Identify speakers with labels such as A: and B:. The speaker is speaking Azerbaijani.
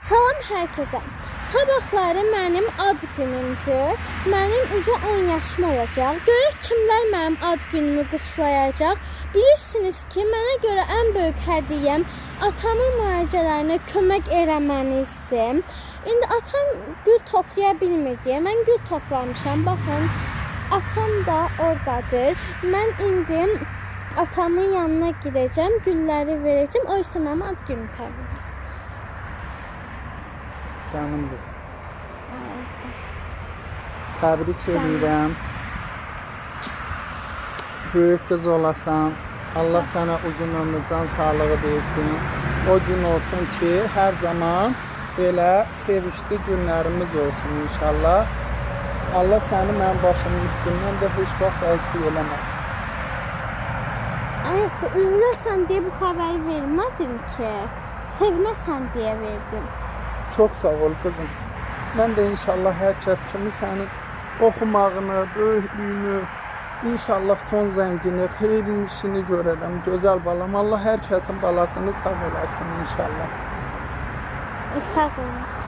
A: Salam hər kəsə. Sabahları mənim ad günümdür. Mənim uca 10 yaşım olacaq. Görək kimlər mənim ad günümü qutlayacaq. Bilirsiniz ki, mənə görə ən böyük hədiyyəm atamın müalicələrinə kömək eləmənizdir. İndi atam gül toplaya bilmir deyə mən gül toplamışam. Baxın, atam da oradadır. Mən indi atamın yanına gidəcəm, gülləri verəcəm. O isə mənim ad günümü təbrik edir.
B: Canımdır. Təbrik edirəm. Böyük qız olasan. Allah sənə uzun ömrü, can sağlığı versin. O gün olsun ki, hər zaman belə sevişli günlərimiz olsun inşallah. Allah səni mənim başımın üstündən də heç vaxt əksik eləməsin.
A: Ayətə, üzüləsən deyə bu xəbəri vermədim ki, sevinəsən deyə verdim.
B: Çox sağ ol qızım. Mən də inşallah hər kəs kimi sənin oxumağını, böyüklüyünü, inşallah son zəngini, xeyirli işini görərəm, gözəl balam. Allah hər kəsin balasını sağ eləsin inşallah.
A: Sağ olun.